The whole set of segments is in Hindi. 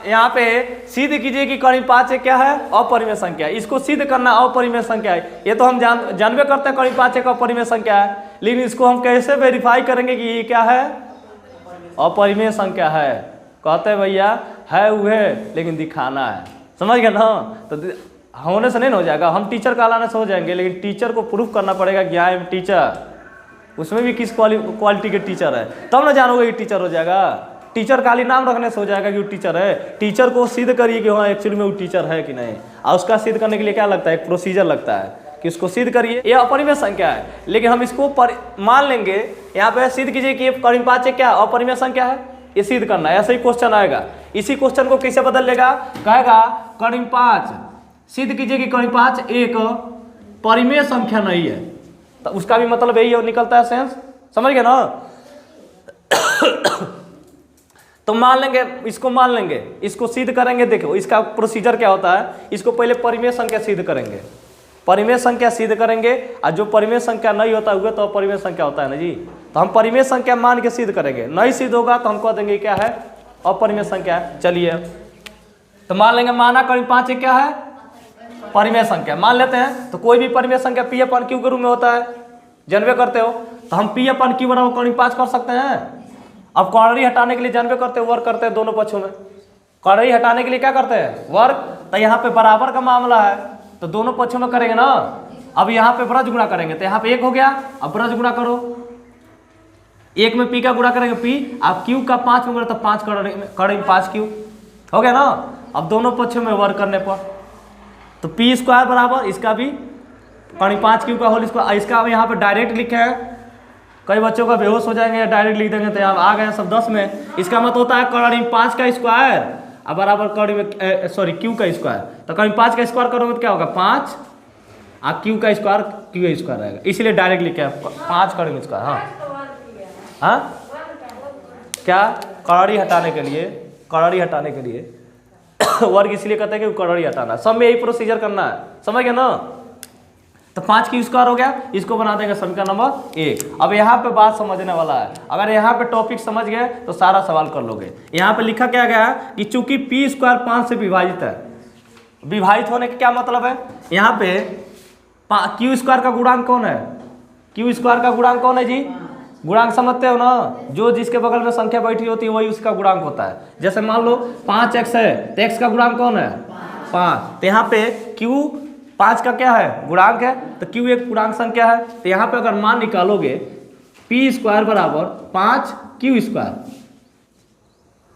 यहाँ पे सिद्ध कीजिए कि करीब 5 एक क्या है, अपरिमेय संख्या है। इसको सिद्ध करना अपरिमेय संख्या है, ये तो हम जानबे करते हैं करीब 5 एक अपरिमेय संख्या है, लेकिन इसको हम कैसे वेरीफाई करेंगे कि ये क्या है, अपरिमेय संख्या है। कहते हैं भैया है वह लेकिन दिखाना है, समझ गए ना। तो होने से नहीं हो जाएगा, हम टीचर कहलाने से हो जाएंगे, लेकिन टीचर को प्रूफ करना पड़ेगा कि आई एम टीचर, उसमें भी किस क्वालिटी के टीचर है, तब ना जानोगे कि टीचर हो जाएगा। टीचर खाली नाम रखने से हो जाएगा कि वो टीचर है। टीचर को सिद्ध करिए कि हाँ एक्चुअली में वो टीचर है कि नहीं, और उसका सिद्ध करने के लिए क्या लगता है, एक प्रोसीजर लगता है कि उसको सिद्ध करिए ये अपरिमेय संख्या है। लेकिन हम इसको मान लेंगे, यहाँ पे सिद्ध कीजिए कि करीब 5 क्या अपरिमेय संख्या है, ये सिद्ध करना है। ऐसा ही क्वेश्चन आएगा, इसी क्वेश्चन को कैसे बदल लेगा, कहेगा करीब 5 सिद्ध कीजिए कि करीब 5 एक परिमेय संख्या नहीं है, तो उसका भी मतलब यही निकलता है सेंस, समझ गए ना। तो मान लेंगे, इसको मान लेंगे, इसको सिद्ध करेंगे। देखो इसका प्रोसीजर क्या होता है, इसको पहले परिमेय संख्या सिद्ध करेंगे, परिमेय संख्या सिद्ध करेंगे, और जो परिमेय संख्या नहीं होता हुआ तो अपरिमेय संख्या होता है ना जी। तो हम परिमेय संख्या मान के सिद्ध करेंगे, नहीं सिद्ध होगा तो हम कह देंगे क्या है, अपरिमेय संख्या है। चलिए तो मान लेंगे, माना करीब 5 क्या है, परिमेय संख्या मान लेते हैं। तो कोई भी परिमेय संख्या पी अपन क्यू के रूप में होता है, जानबे करते हो। तो हम पी अपन क्यू बराबर करीब 5 कर सकते हैं। अब क्वाड्री हटाने के लिए जानबे करते हैं, वर्क करते हैं दोनों पक्षों में। क्वाड्री हटाने के लिए क्या करते हैं, वर्क। तो यहाँ पे बराबर का मामला है तो दोनों पक्षों में करेंगे ना। अब यहाँ पे ब्रज गुणा करेंगे तो यहाँ पे 1 हो गया, अब ब्रज गुणा करो, 1 में पी का गुणा करेंगे पी, अब क्यू का 5 में गुणा तो 5 करीब 5 क्यू हो गया ना। अब दोनों पक्षों में वर्क करने पर तो पी स्क्वायर बराबर इसका भी करीब 5 क्यू का होल स्क्वायर। इसका अब यहाँ पे डायरेक्ट लिखे हैं, कई बच्चों का बेहोश हो जाएंगे, डायरेक्ट लिख देंगे तो यहाँ आ गए सब 10 में। इसका मतलब होता है करीब 5 का स्क्वायर अब बराबर करीब सॉरी क्यू का स्क्वायर। तो करीब 5 का स्क्वायर करोगे तो क्या होगा 5, और क्यू का स्क्वायर क्यू स्क्वायर रहेगा, इसलिए डायरेक्ट लिखे हैं 5 करीब स्क्वायर। हाँ हाँ क्या, कड़ारी हटाने के लिए, कड़ारी हटाने के लिए वर्ग इसलिए कहते हैं कि कड़ारी हटाना, सब में यही प्रोसीजर करना है, समझ गए ना। तो 5 की स्क्वायर हो गया, इसको बना देंगे समीकरण नंबर 1। अब यहाँ पे बात समझने वाला है, अगर यहाँ पे टॉपिक समझ गए तो सारा सवाल कर लोगे। यहाँ पे लिखा क्या गया है कि चूंकि पी स्क्वायर 5 से विभाजित है, विभाजित होने का क्या मतलब है, यहाँ पे क्यू स्क्वायर का गुणांक कौन है, क्यू स्क्वायर का गुणांक कौन है जी, गुणांक समझते हो ना, जो जिसके बगल में संख्या बैठी होती है वही उसका गुणांक होता है। जैसे मान लो 5x है तो x का गुणांक कौन है 5, तो यहाँ पे q 5 का क्या है गुणांक है, तो q एक पूर्णांक संख्या है। तो यहाँ पे अगर मान निकालोगे पी स्क्वायर बराबर 5 क्यू स्क्वायर,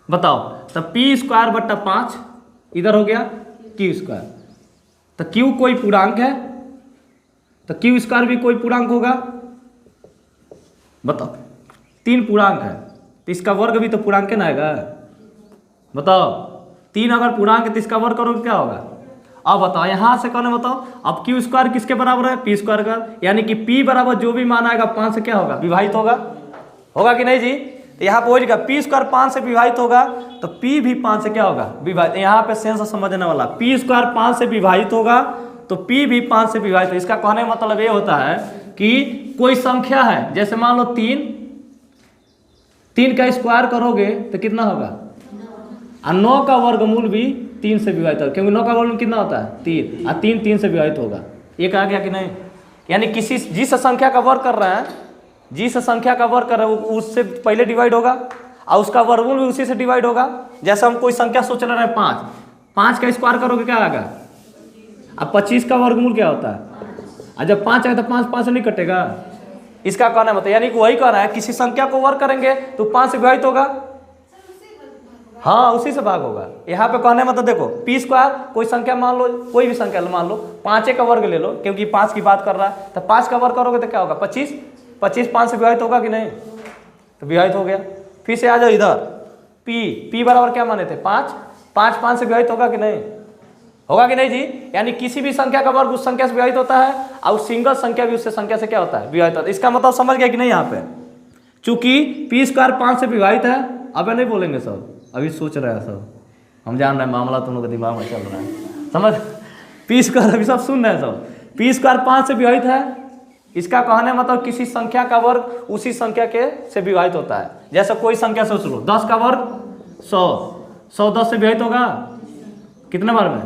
बताओ, तो पी स्क्वायर बट्टा 5 इधर हो गया क्यू स्क्वायर, तो q कोई पूर्णांक है तो क्यू स्क्वायर भी कोई पूर्णांक होगा, बताओ 3 पूर्णांक है तो इसका वर्ग भी तो पूर्णांक ना आएगा, बताओ 3 अगर पूर्णांक है तो इसका वर्ग करोगे क्या होगा। अब बताओ यहाँ से कौन है, बताओ अब क्यू स्क्वायर किसके बराबर है पी स्क्वायर का, यानी कि पी बराबर जो भी मान आएगा 5 से क्या होगा विभाजित होगा, होगा कि नहीं जी। तो यहाँ पे वही पी स्क्वायर 5 से विभाजित होगा तो पी भी 5 से क्या होगा विभाजित। यहाँ पे सेंस समझने वाला, पी स्क्वायर 5 से विभाजित होगा तो पी भी 5 से विभाजित। इसका कहने का मतलब ये होता है कि कोई संख्या है, जैसे मान लो 3 का स्क्वायर करोगे तो कितना होगा, और 9 का वर्गमूल भी 3 से विभाजित होगा, क्योंकि 9 का वर्गमूल कितना होता है 3, और 3 से विभाजित होगा। ये कहा गया कि नहीं, यानी किसी जिस संख्या का वर्ग कर रहे हैं, जिस संख्या का वर्ग कर रहे हैं उससे पहले डिवाइड होगा और उसका वर्गमूल भी उसी से डिवाइड होगा। जैसे हम कोई संख्या सोच रहे हैं 5 का स्क्वायर करोगे क्या आएगा, अब 25 का वर्गमूल क्या होता है, और जब 5 आएगा तो 5 से नहीं कटेगा। इसका कहना मतलब यानी कि वही कहना है किसी संख्या को वर्ग करेंगे तो 5 से विभाजित होगा, हाँ उसी से भाग होगा। यहाँ पे कहने मतलब देखो पी स्क्वायर कोई संख्या मान लो, कोई भी संख्या मान लो 5 का वर्ग ले लो, क्योंकि 5 की बात कर रहा है, तो 5 का वर्ग करोगे तो क्या होगा 25 5 से विभाजित होगा कि नहीं, तो विभाजित हो गया। फिर से आ जाओ इधर, पी बराबर क्या माने थे 5 से विभाजित होगा कि नहीं, होगा कि नहीं जी। यानी किसी भी संख्या का वर्ग उस संख्या से विभाजित होता है और सिंगल संख्या भी उससे संख्या से क्या होता है विभाजित होता है। इसका मतलब समझ गया कि नहीं। यहाँ पे चूंकि पी स्क्वायर 5 से विभाजित है, अब नहीं बोलेंगे सब, अभी सोच रहे हैं सब, हम जान रहे हैं मामला तुम लोग के दिमाग में चल रहा है, समझ। पी स्क्वायर अभी सब सुन रहे हैं सब, पी स्क्वायर 5 से विभाजित है, इसका कहने मतलब किसी संख्या का वर्ग उसी संख्या के से विभाजित होता है। जैसे कोई संख्या सोच लो 10 का वर्ग 100, 100 10 से विभाजित होगा कितने बार में?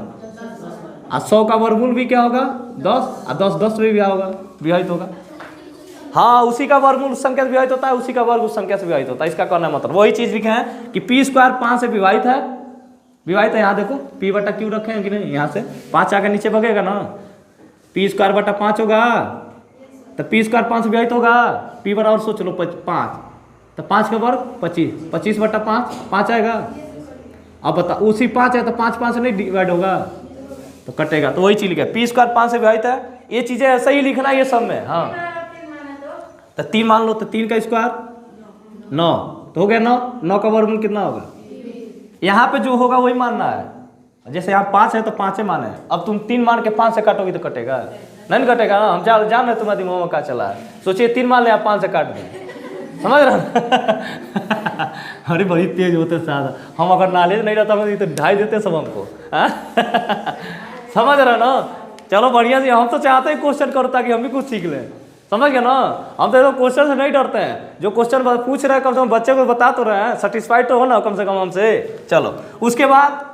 100 का वर्गमूल भी क्या होगा 10, और 10 10 में भी विभाजित होगा। हाँ, उसी का वर्गमूल संख्या से विभाजित होता है, उसी का वर्ग उस संख्या से विभाजित होता है। इसका कहना मतलब वही चीज लिखे हैं कि पी स्क्वायर 5 से विभाजित है, विभाजित है। यहाँ देखो पी बटा क्यू रखे हैं कि नहीं, यहाँ से 5 आकर नीचे भगेगा ना, पी स्क्वायर बटा 5 होगा, तो पी स्क्वायर 5 से विभाजित होगा, पी बराबर सोच लो 5, तो 5 का वर्ग 25, 25 बटा 5 5 आएगा। अब बता उसी 5 है तो 5 5 से नहीं डिवाइड होगा तो कटेगा, तो वही चीज लिखा है पी स्क्वायर 5 से विभाजित है। ये चीजें ऐसा ही लिखना है ये सब में। हाँ तो 3 मान लो, तो 3 का स्क्वायर 9, तो हो गया 9, 9 का वर्गमूल कितना होगा? यहाँ पे जो होगा वही मानना है। जैसे यहाँ 5 है तो 5 माने, अब तुम 3 मान के 5 से काटोगे तो कटेगा नहीं कटेगा ना। हम जान रहे तुम्हारे दिमाग में क्या चला है, सोचिए 3 मान ले आप 5 से काट दें, समझ रहे? अरे बड़ी तेज होते साथ, हम अगर नॉलेज नहीं रहता तो 2.5 देते सब हमको। समझ रहे ना? चलो बढ़िया जी, हम तो चाहते हैं क्वेश्चन करो ताकि हम भी कुछ सीख लें, समझ गए ना? हम तो क्वेश्चन से नहीं डरते हैं, जो क्वेश्चन पूछ रहे हैं कम से कम बच्चे को बता तो रहे हैं, सेटिस्फाइड तो हो ना कम से कम हमसे। चलो उसके बाद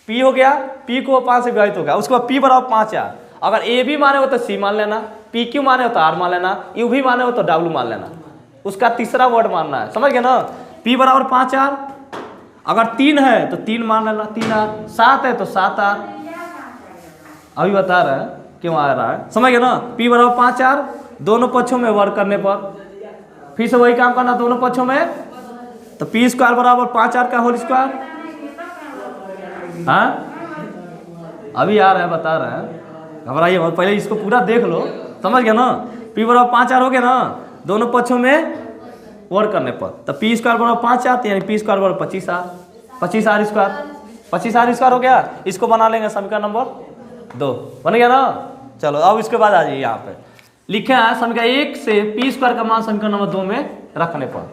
पी हो गया, पी को 5 से विभाजित हो गया, उसके बाद पी बराबर 5 है। अगर ए भी माने हो तो सी मान लेना, पी क्यू माने हो तो आर मान लेना, यू भी माने हो तो डब्ल्यू मान लेना, उसका तीसरा वर्ड मानना है, समझ गए ना? पी बराबर 5 आर, अगर 3 है तो 3 मान लेना, 3 आर, 7 है तो 7 आर, अभी बता रहे हैं क्यों आ रहा है, समझ गए ना? पी बराबर 5 आर, दोनों पक्षों में वर्ग करने पर फिर से वही काम करना दोनों पक्षों में, तो पी स्क्वायर बराबर 5 आर का होल स्क्वायर। हाँ अभी आ रहा है, बता रहे हैं, घबराइए मत, पहले इसको पूरा देख लो, समझ गया ना? पी बराबर 5 आर हो गया ना, दोनों पक्षों में वर्ग करने पर, तो पी स्क्वायर बराबर 5 आर, यानी पी स्क्वायर बराबर 25 R, 25 R square, 25 R square हो गया। इसको बना लेंगे समीकरण नंबर 2, बन गया ना? चलो अब इसके बाद आ जाइए, यहाँ पे लिखे हैं समीकरण 1 से पी स्क्वायर का मान समीकरण नंबर 2 में रखने पर,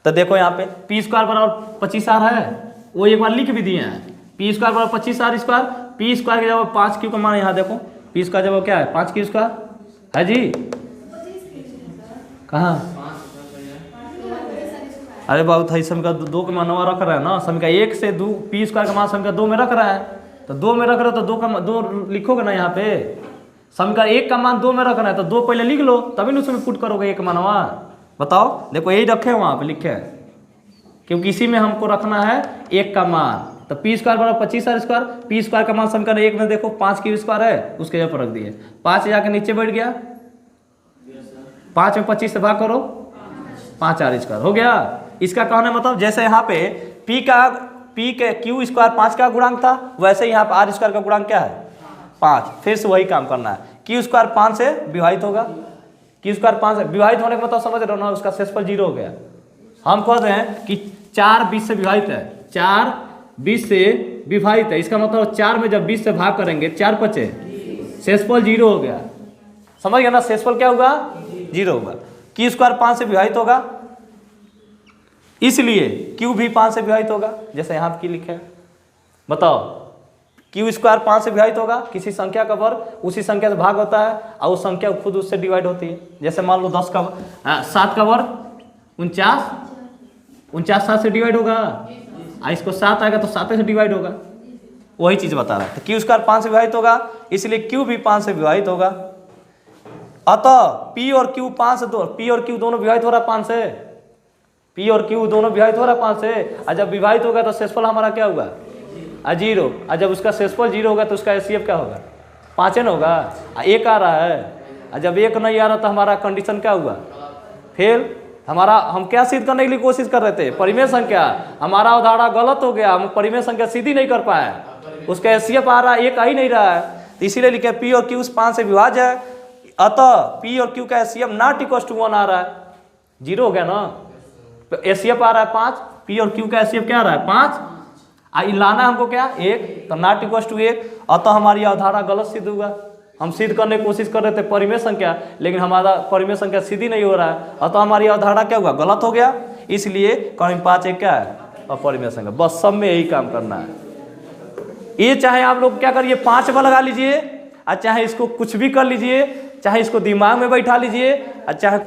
तो देखो यहाँ पे पी स्क्वायर बराबर 25 आर है, वो एक बार लिख भी दिए हैं, पी स्क्वायर बराबर 25 आर स्क्वायर, पी स्क्वायर के जगह 5 क्यू का मान, यहाँ देखो पी स्क्वायर जगह क्या है 5 क्यू स्क्वायर है जी, कहाँ? अरे बाबू था समीकरण 2 का मान रख रहे हैं ना, समीकरण 1 से 2 पी स्क्वायर का मान समीकरण 2 में रख रहे हैं, तो 2 में रख रहे हो तो 2 का 2 लिखोगे ना, यहाँ पे समीकरण 1 का मान 2 में रखना है तो 2 पहले लिख लो, तभी ना उसमें पुट करोगे 1 मान वहाँ। बताओ देखो यही रखे हैं वहाँ पे लिखे हैं, क्योंकि इसी में हमको रखना है 1 का मान, तो पी स्क्वायर बराबर 25 आर स्क्वायर, पी स्क्वायर का मान समीकरण 1 में देखो 5 क्यू स्क्वायर है, उसके जगह पर रख दिए, 5 जाके नीचे बैठ गया, 5 में 25 से भाग करो, 5 आर स्क्वायर हो गया। इसका कहना मतलब जैसे यहाँ पे पी के क्यू स्क्वायर 5 का गुणांक था, वैसे यहाँ पे आर स्क्वायर का गुणांक क्या है 5, फिर से वही काम करना है, क्यू स्क्वायर 5 से विभाजित होगा, क्यू स्क्वायर 5 से विभाजित होने का मतलब समझ रहे हो ना, उसका शेषफल 0 हो गया। हम कहते हैं कि 4 20 से विभाजित है, 4 20 से विभाजित है, इसका मतलब 4 में जब 20 से भाग करेंगे 4 बचे, शेषफल 0 हो गया, समझ गया ना? शेषफल क्या होगा 0 होगा, क्यू स्क्वायर 5 से विभाजित होगा, इसलिए क्यू भी 5 से विभाजित होगा, जैसे यहाँ की लिखे हैं। बताओ क्यू स्क्वायर 5 से विभाजित होगा, किसी संख्या का वर्ग उसी संख्या से भाग होता है और उस संख्या खुद उससे डिवाइड होती है, जैसे मान लो 7 का वर्ग 49, 7 से डिवाइड होगा, इसको 7 आएगा तो 7 से डिवाइड होगा, वही चीज बता रहा है। तो क्यू स्क्वायर 5 से विभाजित होगा, इसलिए क्यू भी 5 से विभाजित होगा, अतः पी और क्यू 5 से पी और क्यू दोनों विभाजित हो रहा है 5 से, पी और क्यू दोनों विभाजित हो रहा है 5 से, और जब विभाजित होगा तो शेषफल हमारा क्या होगा 0, और जब उसका शेषफल 0 होगा तो उसका एचसीएफ क्या होगा 5 न होगा, 1 आ रहा है, और जब 1 नहीं आ रहा तो हमारा कंडीशन क्या हुआ फेल। हमारा हम क्या सिद्ध करने के लिए कोशिश कर रहे थे परिमेय संख्या, हमारा अवधारणा गलत हो गया, हम परिमेय संख्या सीधी नहीं कर पाए, उसका एचसीएफ आ रहा है 1 आ ही नहीं रहा है, तो इसीलिए लिखे पी और क्यू 5 से विभाज्य है, अतः पी और क्यू का एचसीएफ नॉट इक्वल टू 1 आ रहा है, 0 हो गया ना, तो एचसीएफ आ रहा है 5, पी और क्यू का एचसीएफ क्या आ रहा है 5, लाना हमको क्या 1, तो नॉट इक्वल टू 1, अतः हमारी अवधारणा गलत सिद्ध हुआ। हम सिद्ध करने की कोशिश कर रहे थे परिमेय संख्या, लेकिन हमारा परिमेय संख्या सीधी नहीं हो रहा है, अतः हमारी अवधारणा क्या हुआ गलत हो गया, इसलिए कहीं 5 एक क्या है अपरिमेय संख्या। बस सब में यही काम करना है, ये चाहे आप लोग क्या करिए 5 में लगा लीजिए, और चाहे इसको कुछ भी कर लीजिए, चाहे इसको दिमाग में बैठा लीजिए, और चाहे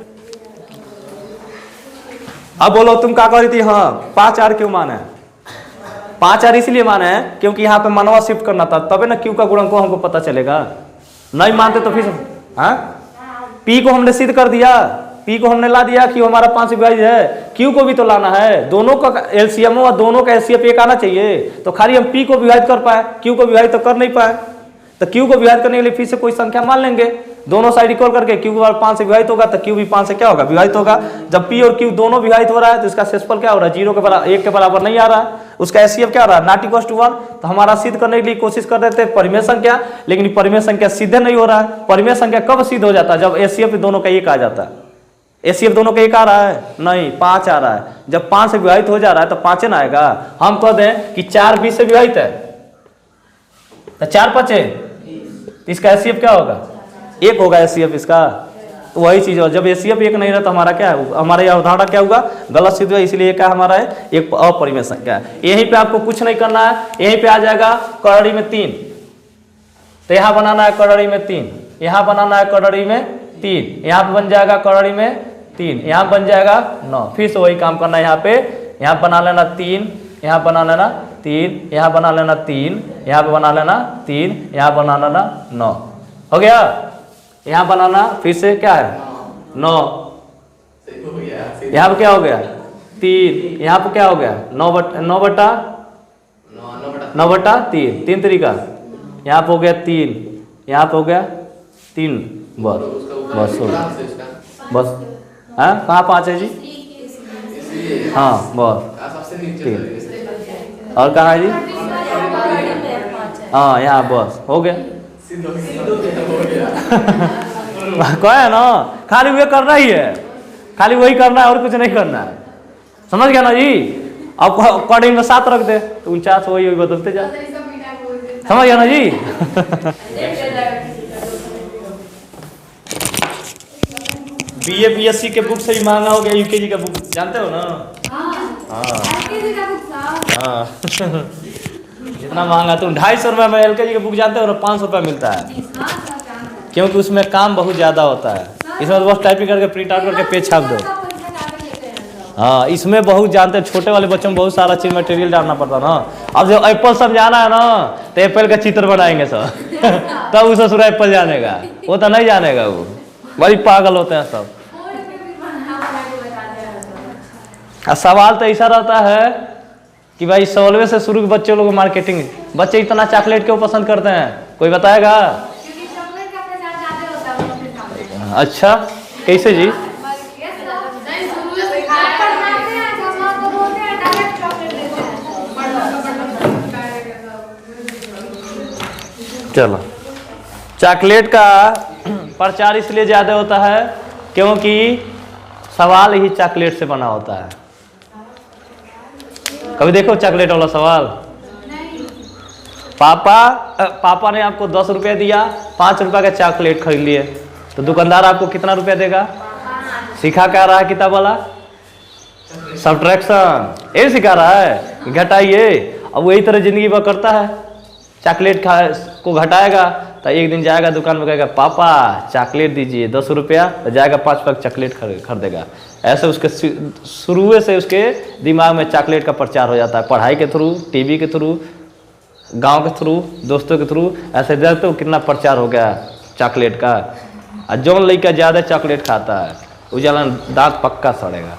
अब बोलो तुम क्या कर रही थी, हाँ 5 आर क्यों मान है, 5R इसलिए माने हैं क्योंकि यहाँ पे मनवा शिफ्ट करना था, तबे ना Q का गुणन को हमको पता चलेगा। नहीं मानते तो फिर हाँ P को हमने सिद्ध कर दिया, P को हमने ला दिया, Q हमारा 5 से विभाजित है, Q को भी तो लाना है, दोनों का एलसीएम और दोनों का एचसीएफ एक आना चाहिए। तो खाली हम P को विभाजित कर पाए, Q को विभाजित तो कर नहीं पाए, तो Q को विभाजित करने के लिए फिर से कोई संख्या मान लेंगे, दोनों साइड इक्वल करके Q के बराबर 5 से विभाजित होगा तो Q भी 5 से क्या होगा विभाजित होगा। जब P और Q दोनों विभाजित हो रहा है तो इसका शेषफल क्या हो रहा है 0 के बराबर 1 के बराबर नहीं आ रहा है, उसका एचसीएफ क्या हो रहा है नॉट इक्वल टू 1। तो हमारा सिद्ध करने के लिए कोशिश कर रहे थे परिमेय संख्या, लेकिन परिमेय संख्या सिद्ध नहीं हो रहा है। परिमेय संख्या कब सिद्ध हो जाता है जब एचसीएफ दोनों का 1 आ जाता है। एचसीएफ दोनों का 1 आ रहा है नहीं 5 आ रहा है, जब 5 से विभाजित हो जा रहा है तो 5 ना आएगा। हम कह दें कि 4 20 से विभाजित है तो 4 5 इसका एचसीएफ क्या होगा 1 होगा एचसीएफ इसका। तो वही चीज है, जब एचसीएफ 1 नहीं रहा तो हमारा क्या है, हमारा यह उदाहरण क्या होगा गलत सिद्ध हुआ, इसलिए क्या हमारा है एक अपरिमेय संख्या है। यहीं पे आपको कुछ नहीं करना है, यहीं पे आ जाएगा कड़ड़ी में 3, तो यहाँ बनाना है कड़ड़ी में 3, यहाँ बनाना है कड़ड़ी में 3, यहाँ पे बन जाएगा कड़ड़ी में 3, यहाँ बन जाएगा 9। फिर से वही काम करना है, यहाँ पे यहाँ बना लेना 3, यहाँ बना लेना 3, यहाँ बना लेना 3, यहाँ पे बना लेना 3, यहाँ बना लेना 9 हो गया। यहाँ बनाना फिर से क्या है 9, यहाँ पे क्या हो गया 3, यहाँ पे क्या हो गया 9 बटा 3, 3 तरीका, यहाँ पे हो गया 3, यहाँ पे हो गया 3, बस हो गया बस। हाँ कहाँ 5 है जी, हाँ बस 3 और कहाँ है जी, हाँ यहाँ बस हो गया। कहे है ना खाली वे करना ही है, खाली वही करना है और कुछ नहीं करना है, समझ गया ना जी। अब कड़ी में 7 रख दे तो 49 वही बदलते जा, समझ गया ना जी। बीए बीएससी के बुक से ही महंगा हो गया यूकेजी का बुक, जानते हो ना। हाँ इतना महंगा, तुम 250 रुपये में एलकेजी का बुक जानते हो ना 500 रुपये मिलता है, क्योंकि उसमें काम बहुत ज़्यादा होता है। इसमें बस टाइपिंग करके प्रिंट आउट करके पेज छाप दो। हाँ इसमें बहुत जानते हैं, छोटे वाले बच्चों में बहुत सारा चीज़ मटेरियल डालना पड़ता ना। अब जब एप्पल समझाना है ना तो एप्पल का चित्र बनाएंगे सब तब उसे ससुरा एप्पल जानेगा, वो तो नहीं जानेगा, वो बड़ी पागल होते हैं सब। सवाल तो ऐसा रहता है कि भाई 16वें से शुरू के बच्चे लोग मार्केटिंग, बच्चे इतना चॉकलेट क्यों पसंद करते हैं कोई बताएगा। अच्छा कैसे जी, चलो चॉकलेट का प्रचार इसलिए ज्यादा होता है क्योंकि सवाल ही चॉकलेट से बना होता है। कभी देखो चॉकलेट वाला सवाल, पापा ने आपको 10 रुपये दिया, 5 रुपये का चॉकलेट खरीद लिए, तो दुकानदार आपको कितना रुपया देगा। सिखा क्या रहा है किताब वाला, सब्ट्रैक्शन, ये सिखा रहा है घटाइए। अब वही तरह जिंदगी भर करता है, चॉकलेट को घटाएगा तो एक दिन जाएगा दुकान में कहेगा पापा चॉकलेट दीजिए 10 रुपया, तो जाएगा 5 पैक चॉकलेट खरीदेगा। ऐसे उसके शुरू से उसके दिमाग में चॉकलेट का प्रचार हो जाता है, पढ़ाई के थ्रू, टीवी के थ्रू, गांव के थ्रू, दोस्तों के थ्रू, ऐसे देखते हो कितना प्रचार हो गया चॉकलेट का। और जौन लड़का ज़्यादा चॉकलेट खाता है उजाला दांत पक्का सड़ेगा,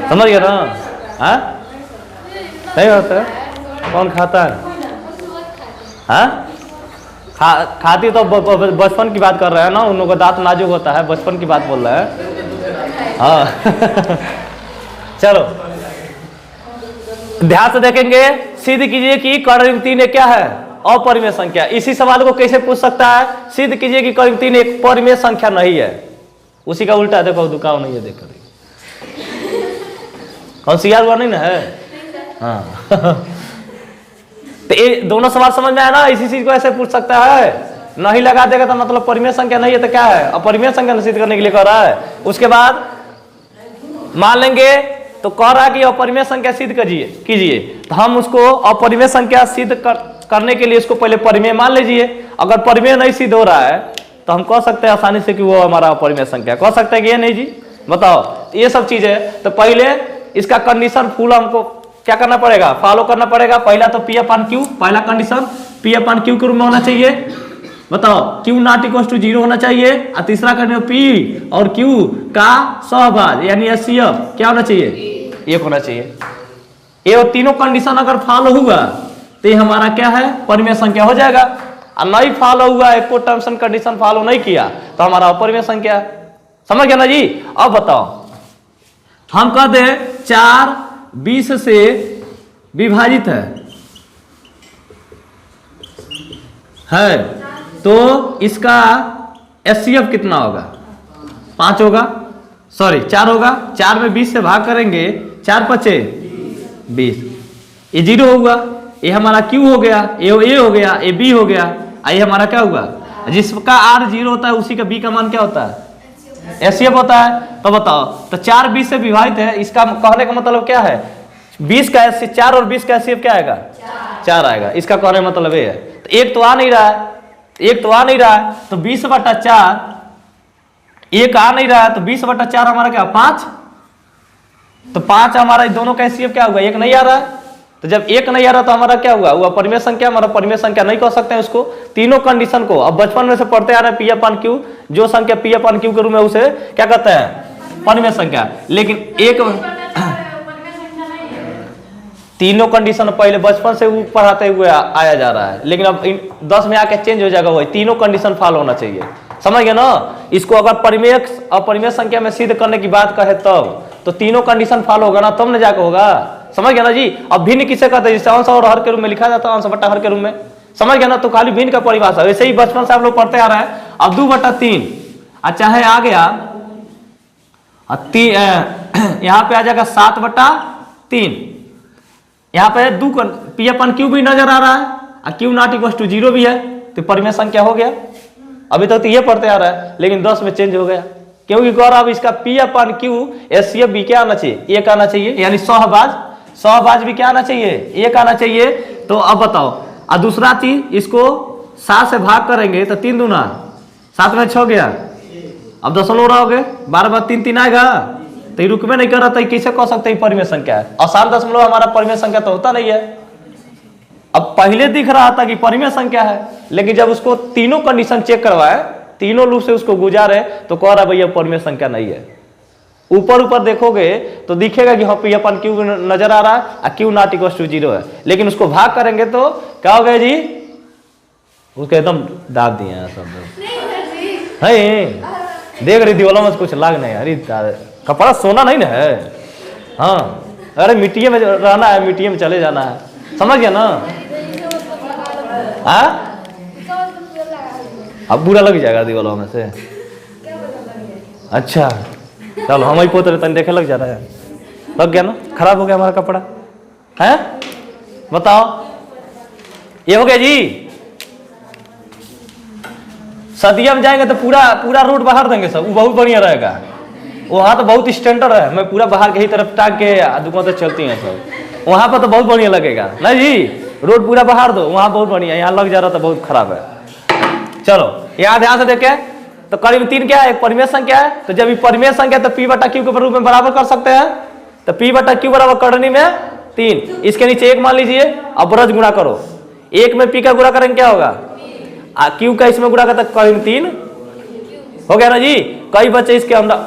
समझ गया ना। हाँ नहीं होता, कौन खाता है। हाँ खाती तो बचपन की बात कर रहे हैं ना, उन लोगों का दांत नाजुक होता है, बचपन की बात बोल रहे हैं। हाँ चलो ध्यान से देखेंगे, सिद्ध कीजिए कि कर्ण 3 एक क्या है अपरिमेय संख्या। इसी सवाल को कैसे पूछ सकता है, सिद्ध कीजिए कि कर्ण 3 एक परिमेय संख्या नहीं है। उसी का उल्टा देखो, दुकान नहीं है, देख कर होशियार हुआ नहीं ना है। हाँ तो ये दोनों सवाल समझ में आया ना, इसी चीज को ऐसे पूछ सकता है। नहीं लगा देगा तो मतलब परिमेय संख्या नहीं है तो क्या है, अपरिमेय संख्या सिद्ध करने के लिए कह रहा है। उसके बाद मान लेंगे तो कह रहा है कि अपरिमेय संख्या सिद्ध कीजिए, तो हम उसको अपरिमेय संख्या सिद्ध करने के लिए इसको पहले परिमेय मान लीजिए। अगर परिमेय नहीं सिद्ध हो रहा है तो हम कह सकते हैं आसानी से कि वो हमारा अपरिमेय संख्या, कह सकते हैं कि ये नहीं जी, बताओ ये सब चीज है। तो पहले इसका कंडीशन फुल हमको क्या करना पड़ेगा, फॉलो करना पड़ेगा। पहला तो पी अपन क्यू, पहला कंडीशन पी अपन क्यू के रूप में होना चाहिए। बताओ क्यू नॉट इक्वल टू 0 होना चाहिए। और तीसरा कंडीशन पी और क्यू का सहभाज यानी एचसीएफ क्या होना चाहिए, 1 होना चाहिए। ये तीनों कंडीशन अगर फॉलो हुआ तो ये हमारा क्या है, परिमेय संख्या हो जाएगा। और नहीं फॉलो हुआ, एक को टर्म्स एंड कंडीशन फॉलो नहीं किया तो हमारा अपरिमेय संख्या है। समझ गया ना जी। अब बताओ हम कहते हैं 4 20 से विभाजित है तो इसका एचसीएफ कितना होगा, 5 होगा, सॉरी 4 होगा। 4 में 20 से भाग करेंगे, 4 5 20, ये 0 होगा। ये हमारा क्यू हो गया, ए हो गया, ए बी हो गया। ये हमारा क्या हुआ, जिसका आर 0 होता है उसी का बी का मान क्या होता है, एचसीएफ होता है। तो बताओ, तो 4 20 से विभाजित है, इसका कहने का मतलब क्या है, 20 का 4 और 20 का एचसीएफ क्या आएगा, 4 आएगा। इसका कहने का मतलब ये है। तो एक तो आ नहीं रहा है, एक तो आ नहीं रहा है, तो 20/4, एक आ नहीं रहा है तो 20/4 हमारा क्या 5। तो 5 हमारा दोनों का एचसीएफ क्या हुआ, 1 नहीं आ रहा है। तो जब 1 नहीं आ रहा तो हमारा क्या हुआ, वो परिमेय संख्या, हमारा परिमेय संख्या नहीं कह सकते हैं उसको। तीनों कंडीशन को अब बचपन में से पढ़ते आ रहे हैं, पी अपन क्यू, जो संख्या पी अपन क्यू के रूप में उसे क्या कहते हैं, परिमेय संख्या। लेकिन एक तीनों कंडीशन पहले बचपन से पढ़ाते हुए आया जा रहा है, लेकिन अब 10 में आके चेंज हो जाएगा। वही तीनों कंडीशन फॉलो होना चाहिए। समझ गए ना। इसको अगर परिमेय अपरिमेय संख्या में सिद्ध करने की बात कहे तब तो तीनों कंडीशन फॉलो होगा ना, तब न जाकर होगा। समझ गया ना जी। अब भिन्न किसे कहते हैं, जैसे अंश और हर के रूप में लिखा जाता है, अंश बटा हर के रूप में। समझ गया ना। तो खाली भिन्न का परिभाषा वैसे ही बचपन से आप लोग पढ़ते आ रहे हैं। अब 2/3 चाहे आ गया यहाँ पे आ जाएगा 7/3। यहाँ पे पी अपन क्यू भी नजर आ रहा है और क्यू नॉट इक्वल टू 0 भी है, तो परिमेय संख्या हो गया। अभी तक तो ये पढ़ते आ रहा है, लेकिन 10 में चेंज हो गया क्योंकि गौरव इसका पी अपन क्यू एचसीएफ भी क्या आना चाहिए, 1 आना चाहिए। यानी सहभाज भी क्या आना चाहिए, 1 आना चाहिए। तो अब बताओ, और दूसरा चीज इसको 7 से भाग करेंगे तो 3 दूना 7 में 6 गया। अब दशमलव रहोगे, 12/3 आएगा। तो ये रुकवे नहीं कर रहा था, कैसे कह सकते हैं परिमेय संख्या है। आसान दशमलव हमारा परिमेय संख्या तो होता नहीं है। अब पहले दिख रहा था कि परिमेय संख्या है, लेकिन जब उसको तीनों कंडीशन चेक करवाए, तीनों लूप से उसको गुजारे, तो कह रहा भैया परिमेय संख्या नहीं है। ऊपर देखोगे तो दिखेगा कि हाँ पी अपन क्यू नजर आ रहा है और क्यू नॉट इक्वल टू 0 है, लेकिन उसको भाग करेंगे तो क्या हो गया जी, उसको एकदम दाब दिए हैं सब लोग। देख रही दीवालों में कुछ लाग नहीं, अरे कपड़ा सोना नहीं ना है। हाँ, अरे मिट्टी में रहना है, मिट्टी में चले जाना है। समझ गया ना। हाँ, अब बुरा लग जाएगा दीवालों में से। अच्छा चलो, हम ही पोत रहे देखे लग जा रहा है, लग गया ना, खराब हो गया हमारा कपड़ा है। बताओ, ये हो गया जी। सदिया में जाएंगे तो पूरा रोड बाहर देंगे सब, वो बहुत बढ़िया रहेगा। वहाँ तो बहुत स्टैंडर्ड है, मैं पूरा बाहर के ही तरफ टाक के दुकान तक चलती हैं सब। वहाँ पर तो बहुत बढ़िया लगेगा ना जी। रोड पूरा बाहर दो, वहाँ बहुत बढ़िया, यहाँ लग जा रहा था बहुत खराब है। चलो यहाँ ध्यान से देखें, तो करीब 3 क्या है, एक परिमेय संख्या है। तो जब ये परिमेय संख्या तो पी बटा क्यू के रूप में बराबर कर सकते हैं। तो पी बटा क्यू बराबर करनी में 3, इसके नीचे 1 मान लीजिए। अब ब्रज गुणा करो, 1 में पी का गुणा करेंगे क्या होगा, क्यू का इसमें गुणा करता करीब 3 हो गया ना जी। कई बच्चे इसके अंदर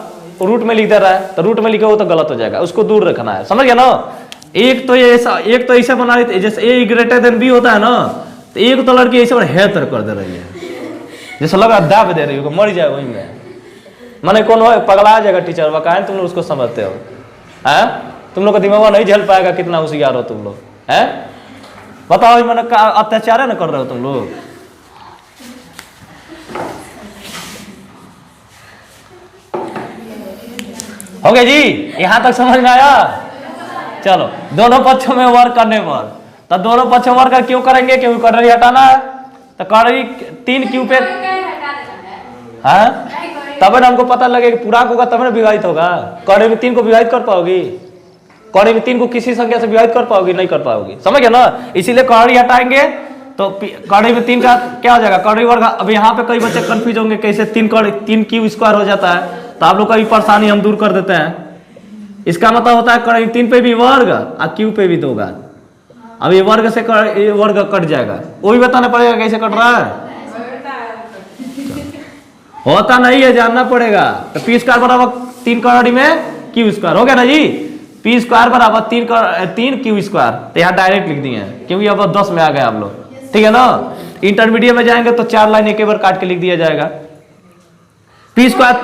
रूट में लिख दे रहा है, तो रूट में लिखे हो तो गलत हो जाएगा, उसको दूर रखना है। समझ गया ना। एक तो ऐसा बना रही थी, जैसे ए ग्रेटर देन बी होता है ना, तो एक तो लड़की ऐसे है तर कर दे रही है, जैसे लगा दाब दे रही हो, मर जाए वहीं में। मैंने कौन हो पगला जाएगा टीचर, वकाए तुम लोग उसको समझते हो है। तुम लोग का दिमाग नहीं झेल पाएगा, कितना होशियार हो तुम लोग है। बताओ मैंने अत्याचार है ना कर रहे हो तुम लोग। हो गया जी, यहां तक समझ में आया। चलो दोनों पक्षों में वर्क करने पर, तो दोनों पक्षों में वर्क क्यों करेंगे, क्योंकि कटरी हटाना है। तो कटरी 3 क्यू पे हाँ, तब ना हमको पता लगे कि पूरा होगा, तब ना विभाजित होगा। कटरी में 3 को विभाजित कर पाओगी, कटरी में 3 को किसी संख्या से विभाजित कर पाओगी, नहीं कर पाओगी। समझ गए ना। इसीलिए कटरी हटाएंगे तो कटरी में 3 का क्या हो जाएगा, कटरी वर्ग। अब यहाँ पे कई बच्चे कंफ्यूज होंगे कैसे 3 क्यू स्क्वायर हो जाता है, तो आप लोग का भी परेशानी हम दूर कर देते हैं। इसका मतलब होता है 3 पे भी वर्ग और क्यू पे भी 2 घात। अब ये वर्ग से ये वर्ग कट जाएगा, वो भी बताना पड़ेगा कैसे कट रहा है। होता नहीं है, जानना पड़ेगा। तो पी स्क्वायर बराबर 3 करोड़ी में क्यू स्क्वायर हो गया ना जी। पी स्क्वायर बराबर 3 क्यू स्क्वायर, तो यहाँ डायरेक्ट लिख दिए हैं क्योंकि अब 10 में आ गए आप लोग, ठीक है ना। इंटरमीडिएट में जाएंगे तो 4 लाइन एक बार काट के लिख दिया जाएगा। पी स्क्वायर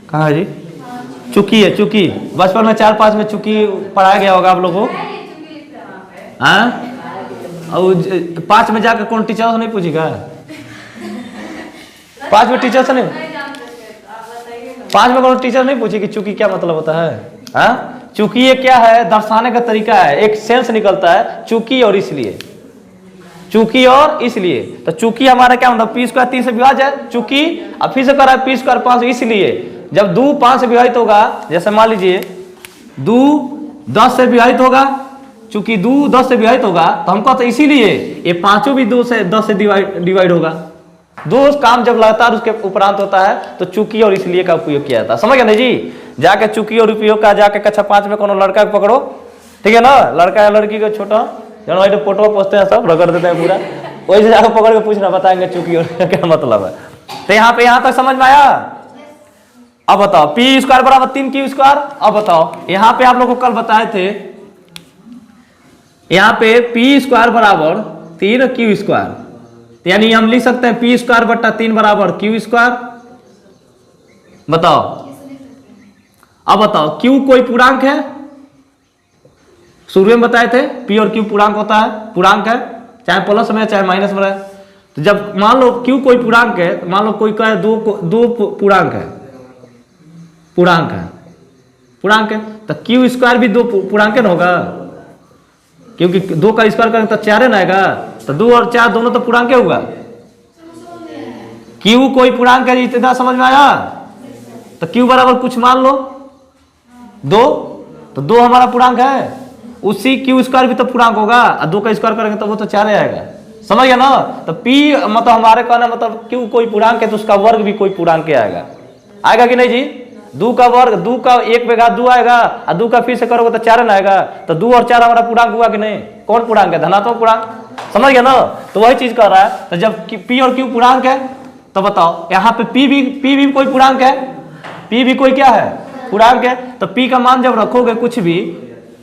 कहा है जी, चुकी है, चुकी बचपन में 4-5 में चुकी पढ़ाया गया होगा आप लोगों को। हाँ, और 5 में जाकर कौन टीचर से नहीं पूछेगा? 5 में टीचर से नहीं, 5 में कौन टीचर नहीं पूछे कि चुकी क्या मतलब होता है? हाँ, चूंकि ये क्या है, दर्शाने का तरीका है, एक सेंस निकलता है चूंकि और इसलिए, चूंकि और इसलिए। तो चूंकि हमारा क्या मतलब पी स्क्वायर 3 से विभाज्य है, चूंकि अब फिर से कर रहा है पी स्क्वायर 5 इसलिए। जब 2 5 से विभाजित होगा, जैसे मान लीजिए 2 10 से विभाजित होगा, चूंकि 2 10 से विभाजित होगा तो हमको तो इसीलिए ये पांचों भी 2 से 10 से डिवाइड होगा। 2 काम जब लगातार उसके उपरांत होता है तो चूंकि और इसलिए का उपयोग किया जाता है। समझ गए ना जी। जाके चूंकि और उपयोग का जाके कक्षा 5 में कोनो लड़का को पकड़ो, ठीक है ना, लड़का या लड़की को छोटा जन फोटो पोस्ते हैं सब रगड़ देते हैं पूरा, वैसे जाकर पकड़ के पूछना, बताएंगे चूंकि और क्या मतलब है। तो यहाँ तक समझ में आया। अब बताओ पी स्क्वायर बराबर 3 क्यू स्क्वायर। अब बताओ यहाँ पे आप लोग को कल बताए थे, यहाँ पे पी स्क्वायर बराबर 3 क्यू स्क्वायर, यानी हम लिख सकते हैं पी स्क्वायर बट्टा 3 बराबर क्यू स्क्वायर। बताओ, अब बताओ क्यू कोई पूर्णांक है? शुरू में बताए थे पी और क्यू पूर्णांक होता है, पूर्णांक है, चाहे प्लस में चाहे माइनस में रहे। तो जब मान लो क्यू कोई पूर्णांक है, मान लो कोई कहे 2 पूर्णांक है, पूर्णांक है, पूर्णांक है, तो क्यू स्क्वायर भी 2 पूर्णांक न होगा, क्योंकि 2 का स्क्वायर करेंगे तो 4 न आएगा, तो 2 और 4 दोनों तो पूर्णांक होगा। क्यू कोई पूर्णांक है, इतना समझ में आया। तो क्यू बराबर कुछ मान लो 2, तो 2 हमारा पूर्णांक है, उसी क्यू स्क्वायर भी तो पूर्णांक होगा, और 2 का स्क्वायर करेंगे तो वो तो 4 आएगा। समझ गया ना। तो पी मतलब हमारे कहना मतलब क्यू कोई पूर्णांक है तो उसका वर्ग भी कोई पूर्णांक आएगा, आएगा कि नहीं जी। 2 का वर्ग, 2 का 1 पे घात 2 आएगा, और 2 का फिर से करोगे तो 4 न आएगा। तो 2 और 4 हमारा पूर्णांक हुआ कि नहीं? कौन पूर्णांक है? धनात्मक पूर्णांक। समझ गया ना। तो वही चीज कर रहा है। तो जब पी और क्यू पूर्णांक है तो बताओ यहाँ पे पी भी कोई पूर्णांक है, पी भी कोई क्या है? पूर्णांक है। तो पी का मान जब रखोगे कुछ भी,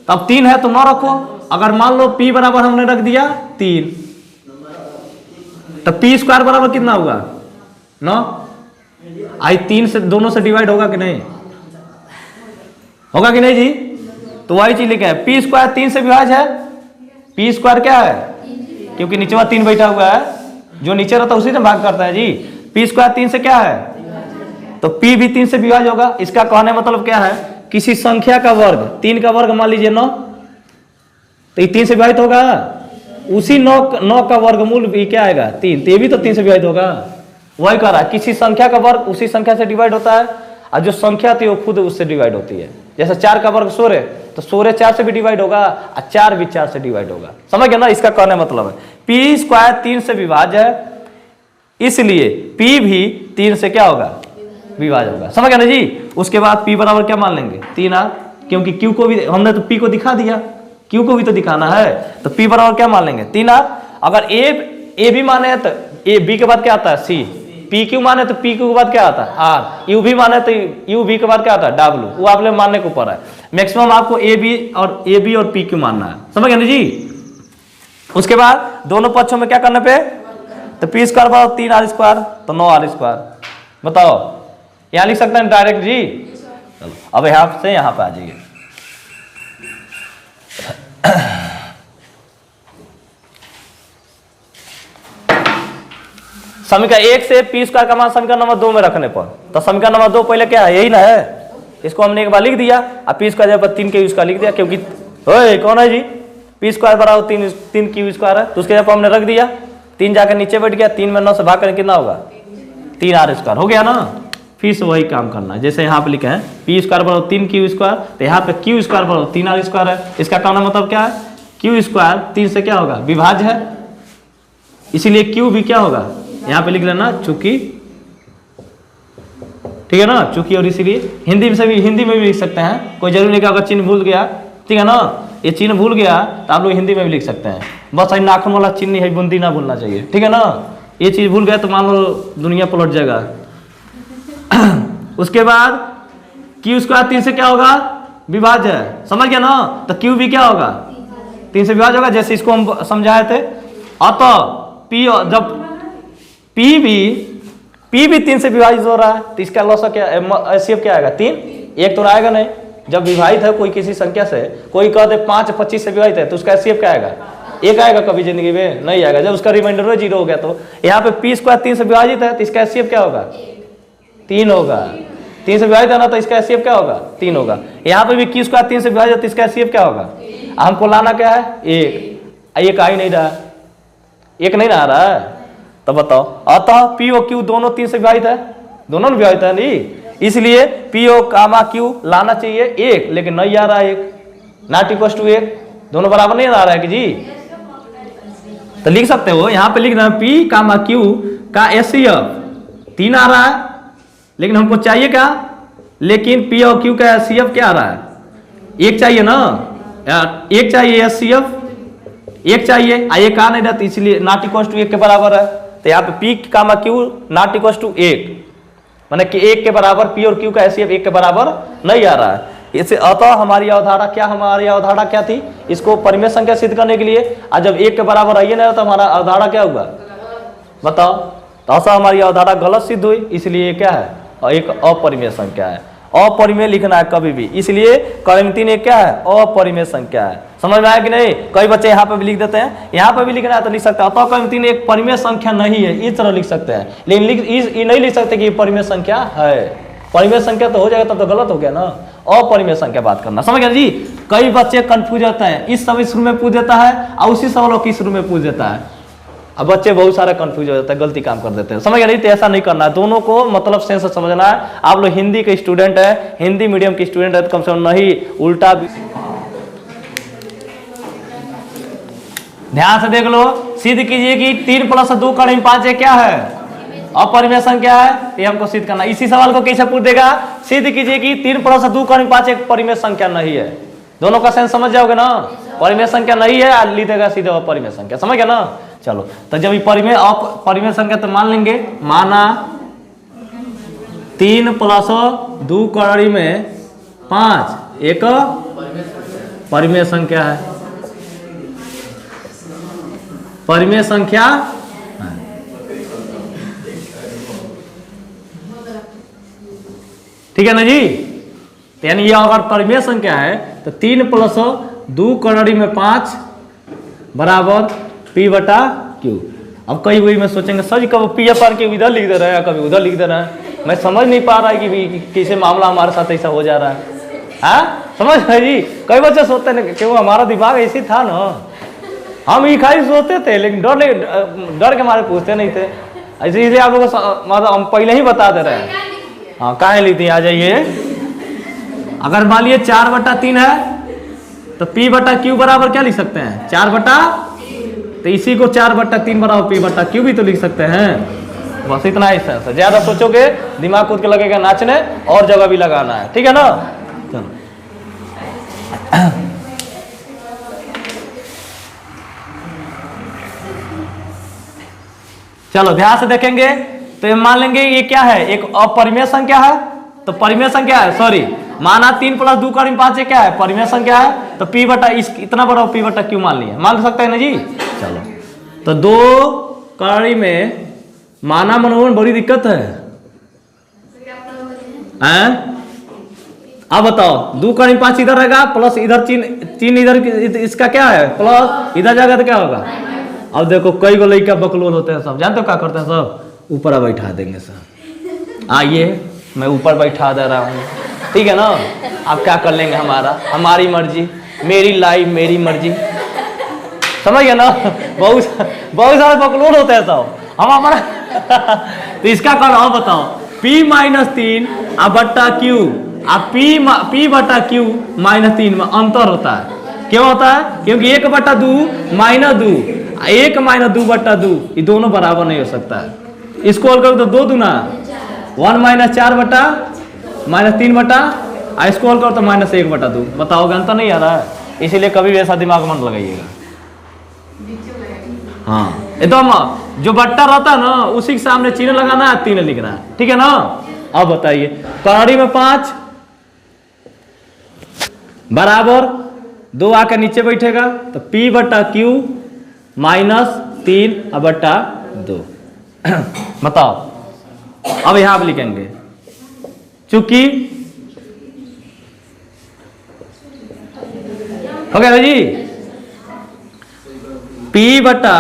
तब 3 है तो 9 रखो। अगर मान लो पी बराबर हमने रख दिया 3, तो पी स्क्वायर बराबर कितना होगा? 9। आई 3 से दोनों से डिवाइड होगा कि नहीं? होगा कि नहीं जी। तो वही चीज लिखे है, पी स्क्वायर 3 से विभाज्य है। पी स्क्वायर क्या है? क्योंकि नीचे वाला 3 बैठा हुआ है, जो नीचे रहता है उसी से भाग करता है जी। पी स्क्वायर 3 से क्या है? तो पी भी 3 से विभाज्य होगा। इसका कहने मतलब क्या है, किसी संख्या का वर्ग, 3 का वर्ग मान लीजिए 9, तो ये 3 से विभाजित होगा। उसी 9 का वर्गमूल भी क्या आएगा? 3, तो ये भी तो 3 से विभाजित होगा। वही कह रहा है, किसी संख्या का वर्ग उसी संख्या से डिवाइड होता है, और जो संख्या थी वो खुद उससे डिवाइड होती है। जैसे 4 का वर्ग 16, तो 16 4 से भी डिवाइड होगा, और 4 भी 4 से डिवाइड होगा। समझ गया ना। इसका कहने मतलब है पी स्क्वायर 3 से विभाज्य है, इसलिए पी भी 3 से क्या होगा? विभाज्य होगा। समझ गया ना जी। उसके बाद पी बराबर क्या मान लेंगे? 3R, क्योंकि क्यू को भी हमने तो पी को दिखा दिया, क्यू को भी तो दिखाना है। तो पी बराबर क्या मान लेंगे? 3R। अगर ए भी माने तो ए बी के बाद क्या आता है? सी। पी क्यू माने तो पी क्यू के बाद क्या आता है? आर। यू भी माने तो यू भी के बाद क्या आता है? डब्ल्यू। वो आप लोग मानने के ऊपर है। मैक्सिमम आपको ए बी और पी क्यू मानना है। समझ गए ना जी। उसके बाद दोनों पक्षों में क्या करने पे, तो पी स्क्वायर बराबर 3R स्क्वायर, तो 9R स्क्वायर। बताओ, यहां लिख सकते हैं डायरेक्ट जी। चलो अब यहां से यहां पे आ जाइए। समीकरण 1 से पी स्क्वायर का मान समीकरण नंबर 2 में रखने पर, तो समीकरण नंबर 2 पहले क्या है? यही ना है। इसको हमने एक बार लिख दिया, अब पी स्क्वायर जगह पर 3 क्यू स्क्वायर लिख दिया, क्योंकि ओए कौन है जी? पी स्क्वायर बराबर 3 क्यू स्क्वायर है, तो उसके जगह पर हमने रख दिया। 3 जाकर नीचे बैठ गया, 3 में 9 से भाग करें कितना होगा? 3R स्क्वायर हो गया ना। फिर से वही काम करना है, जैसे यहाँ पे लिखे हैं पी स्क्वायर बराबर 3 क्यू स्क्वायर, तो यहाँ पे क्यू स्क्वायर बराबर 3R स्क्वायर है। इसका कहना मतलब क्या है? क्यू स्क्वायर 3 से क्या होगा? विभाज्य है, इसीलिए क्यू भी क्या होगा? यहाँ पे लिख लेना चूंकि, ठीक है ना, चूंकि और इसीलिए हिंदी में से भी, हिंदी में भी लिख सकते हैं, कोई जरूरी नहीं कि अगर चिन्ह भूल गया, ठीक है ना, ये चिन्ह भूल गया तो आप लोग हिंदी में भी लिख सकते हैं, बस नाखून वाला चिन्ह है बूंदी ना भूलना चाहिए, ठीक है ना, ये चीज़ भूल गया तो मान लो दुनिया पलट जाएगा। उसके बाद क्यू स्क्वायर 3 से क्या होगा, विभाज्य, समझ गया ना, तो क्यू भी क्या होगा 3 से विभाज्य होगा, जैसे इसको हम समझाए थे। अतः पी, जब पी भी 3 से विभाजित हो रहा है तो इसका लॉस क्या, एचसीएफ क्या आएगा 3, एक तो आएगा नहीं, जब विभाजित है कोई किसी संख्या से, कोई कह दे 5 25 से विभाजित है तो उसका एचसीएफ क्या आएगा, एक आएगा, कभी जिंदगी में नहीं आएगा, जब उसका रिमाइंडर 0 हो गया। तो यहाँ पे पी स्क्वायर 3 से विभाजित है तो इसका एचसीएफ क्या होगा 3 होगा, 3 से विभाजित है ना तो इसका एचसीएफ क्या होगा 3 होगा। यहाँ पे भी क्यू स्क्वायर 3 से विभाजित है तो इसका एचसीएफ क्या होगा, हमको लाना क्या है 1 आ ही नहीं रहा, 1 नहीं आ रहा है, तो बताओ। अतः पी और क्यू दोनों 3 से विभाजित है, दोनों विभाजित है नहीं, इसलिए पी ओ कामा क्यू लाना चाहिए 1, लेकिन नहीं आ रहा है 1, नॉट इक्वल टू 1, दोनों बराबर नहीं आ रहा है कि जी, तो लिख सकते हो यहाँ पे लिख रहे हैं पी कामा क्यू का एचसीएफ 3 आ रहा है, लेकिन हमको चाहिए क्या, लेकिन पी और क्यू का एचसीएफ क्या आ रहा है 1 चाहिए ना, 1 चाहिए एचसीएफ 1 चाहिए, एक आ नहीं रहती इसलिए नॉट इक्वल टू 1 के बराबर है, तो यहाँ पे P comma Q not equal to 1, माने कि 1 के बराबर पी और क्यू का एचसीएफ 1 के बराबर नहीं आ रहा है। इसे अतः हमारी अवधारणा क्या थी, इसको परिमेय संख्या सिद्ध करने के लिए, आज जब 1 के बराबर आइए ना तो हमारा अवधारणा क्या हुआ बताओ, तो ऐसा हमारी अवधारणा गलत सिद्ध हुई, इसलिए क्या है एक अपरिमेय संख्या है, अपरिमेय लिखना है कभी भी, इसलिए कॉलम 3 एक क्या है अपरिमेय संख्या है, समझ में आया कि नहीं। कई बच्चे यहाँ पे भी लिख देते हैं, यहाँ पे भी लिखना है तो लिख सकते हैं अतः कॉलम 3 एक परिमेय संख्या नहीं है, इस तरह लिख सकते हैं, लेकिन ये नहीं लिख सकते कि परिमेय संख्या है, परिमेय संख्या तो हो जाएगा तब तो गलत हो गया ना, अपरिमेय संख्या बात करना, समझ गया जी। कई बच्चे कंफ्यूज होते हैं, इस समय शुरू में पूछ देता है और उसी सवालों की शुरू में पूछ देता है, अब बच्चे बहुत सारा कंफ्यूज हो जाता है, गलती काम कर देते हैं, समझ गया नहीं, तो ऐसा नहीं करना है, दोनों को मतलब सेंस से समझना है। आप लोग हिंदी के स्टूडेंट है, हिंदी मीडियम के स्टूडेंट है, तो कम से कम नहीं उल्टा। ध्यान से देख लो, सिद्ध कीजिए कि 3 + 2 × 5 क्या है अपरिमेय संख्या है, ये हमको सिद्ध करना। इसी सवाल को कैसे पूछ देगा, सिद्ध कीजिए कि 3 + 2 × 5 एक परिमेय संख्या नहीं है, दोनों का सेंस समझ जाओगे ना, परिमेय संख्या नहीं है, लिख देगा सीधे अपरिमेय संख्या, समझ गया ना। चलो तो जब परिमेय संख्या तो मान लेंगे, माना 3 + 2 × 5 एक परिमेय संख्या है, परिमेय संख्या ठीक है ना जी। यानी ये अगर परिमेय संख्या है तो 3 + 2 × 5 बराबर P/Q। अब कई वही में सोचेंगे सर जी कब P/Q इधर लिख दे रहे हैं, कभी उधर लिख दे रहे हैं, मैं समझ नहीं पा रहा है कि कैसे मामला हमारे साथ ऐसा हो जा रहा है, हाँ समझ रहे जी। कई बच्चे सोचते हैं कि वो हमारा दिमाग ऐसी था ना, हम ये खाली सोचते थे लेकिन डर के मारे पूछते नहीं थे, इसलिए आप लोगों को मतलब हम पहले ही बता दे रहे हैं। हाँ कहाँ ली थी, आ जाइए। अगर मान लिए 4/3 है तो P/Q बराबर क्या लिख सकते हैं 4/, तो इसी को 4/3 बराबर P/Q भी तो लिख सकते हैं, बस इतना ही सेंस है। ज्यादा सोचोगे दिमाग खुद के लगेगा नाचने, और जगह भी लगाना है, ठीक है ना। चलो ध्यान से देखेंगे तो मान लेंगे ये क्या है, एक अपरिमेय संख्या है, तो परिमेय संख्या है, सॉरी माना 3 + 2 × 5 क्या है परिमेय संख्या है, तो इतना बड़ा P/Q मान लिया, मान सकते हैं ना जी। चलो तो 2 कड़ी में माना मनोवन बड़ी दिक्कत है, अब बताओ 2 × 5 इधर रहेगा, प्लस इधर 3 इधर, इसका क्या है प्लस, इधर जाएगा तो क्या होगा। अब देखो कई गो लड़का बकलोल होते हैं सब, जानते हो क्या करते हैं सब, ऊपर बैठा देंगे सब, आइए मैं ऊपर बैठा दे रहा हूँ, ठीक है ना, आप क्या कर लेंगे, हमारी मर्जी, मेरी लाइफ मेरी मर्जी, समझ गया ना। बहुत सारे बकलोल होते हैं सब, हम हमारा तो इसका कर आओ बताओ P - 3/Q, अब P/Q -3 में अंतर होता है, क्यों होता है, क्योंकि 1/2 -2, 1 - 2/2 ये दोनों बराबर नहीं हो सकता है, इसको और करो तो 2 दूना 1 माइनस 4 बटा माइनस 3 बटा स्क्रॉल करो तो माइनस 1 बटा 2। बताओ अंतर नहीं आ रहा है, इसीलिए कभी भी ऐसा दिमाग मत लगाइएगा। हाँ एकदम जो बट्टा रहता है ना उसी के सामने चिन्ह लगाना है, 3 लिखना है, ठीक है ना। अब बताइए कौड़ी में 5 बराबर 2 आकर नीचे बैठेगा तो P बटा Q माइनस 3 बटा 2। बताओ अब यहां आप लिखेंगे चूंकि हो गया जी P बटा,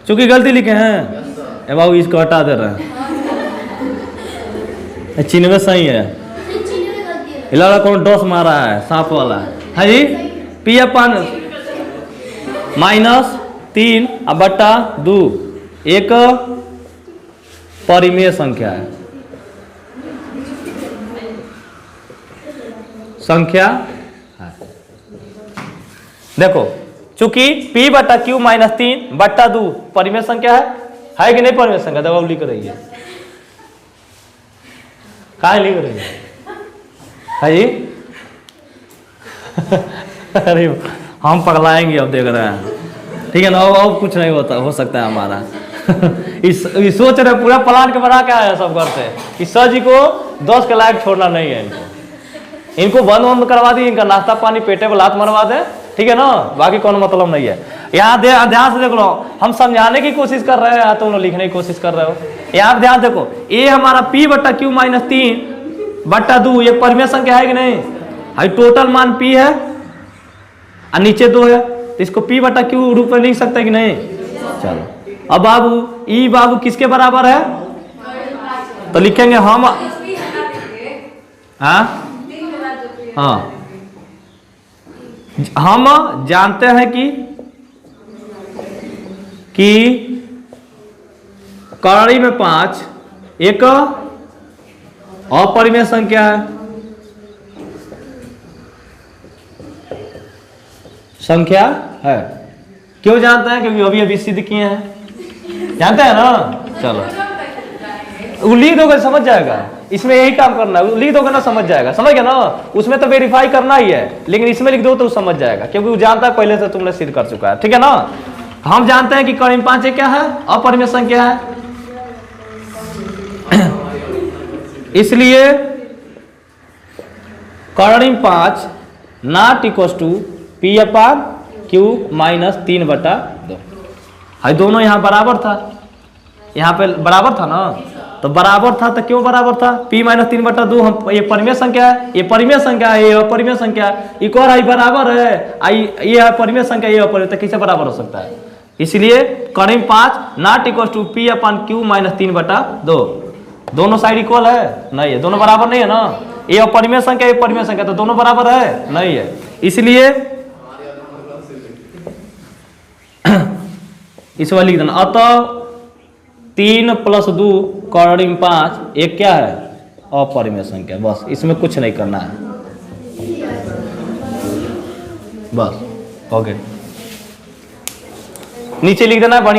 चूंकि गलती लिखे हैं ए बाबू इसको हटा दे रहे हैं, चिन्ह में सही है, इलाका कौन डोस मारा है सांप वाला है जी। P अपन माइनस 3 बटा 2 एक परिमेय संख्या है, संख्या है। देखो चूंकि P बटा Q माइनस 3 बट्टा 2 परिमेय संख्या है कि नहीं परिमेय संख्या? दबाव लिख रही है, कहा लिख रही है जी? अरे हम पगलाएंगे अब, देख रहे हैं, ठीक है ना। अब कुछ नहीं होता हो सकता है हमारा। इस सोच रहे पूरा प्लान के बना के आया सब घर से कि सर जी को 10 के लायक छोड़ना नहीं है, इनको बंद करवा दी, इनका नाश्ता पानी पेटे पर लात मरवा दे, ठीक है ना, बाकी कोनो मतलब नहीं है। यहाँ ध्यान से देख लो, हम समझाने की कोशिश कर रहे हैं, तुम लोग लिखने की कोशिश कर रहे हो। यहाँ ध्यान देखो, ये हमारा P बटा Q माइनस 3 बटा 2 ये परिमेय संख्या है कि नहीं? हाई टोटल मान P है और नीचे 2 है, तो इसको P बटा Q रूप में लिख सकते हैं कि नहीं? चलो अब बाबू ई बाबू किसके बराबर है? तो लिखेंगे हम, हाँ हम जानते हैं कि कौड़ी में 5 एक अपरिमेय संख्या है, संख्या है। क्यों जानते हैं? क्योंकि अभी सिद्ध किए हैं, जानते हैं ना। चलो लिख दोगे समझ जाएगा, इसमें यही काम करना है, लिख दोगे ना समझ जाएगा, समझ गया ना। उसमें तो वेरीफाई करना ही है, लेकिन इसमें लिख दो तो समझ जाएगा, क्योंकि वो जानता है पहले से तुमने सिद्ध कर चुका है, ठीक है ना। हम जानते हैं कि कौड़ी में 5 क्या है? अपरिमेय संख्या है, इसलिए कौड़ी में 5 not equal to P upon Q minus 3 बटा 2। हाई दोनों यहाँ बराबर था, यहाँ पे बराबर था ना, तो बराबर था तो क्यों बराबर था? P माइनस 3 बटा 2 हम ये परिमेय संख्या है, ये परिमेय संख्या है, ये अपरिमेय संख्या है, एक और आई बराबर है, आई ये परिमेय संख्या, ये अपरिमेय, तो किससे बराबर हो सकता है? इसलिए कौड़ी में 5 not equal to P upon Q minus 3 बटा 2। दोनों साइड इक्वल है? नहीं है, दोनों बराबर नहीं है ना। ये अपरिमेय संख्या, ये परिमेय संख्या, तो दोनों बराबर है? नहीं है। इसलिए इस वाला लिख देना, अतः 3 प्लस 2 कौड़ी में 5 एक क्या है? अपरिमेय संख्या। बस इसमें कुछ नहीं करना है, बस ओके। नीचे लिख देना है बढ़िया।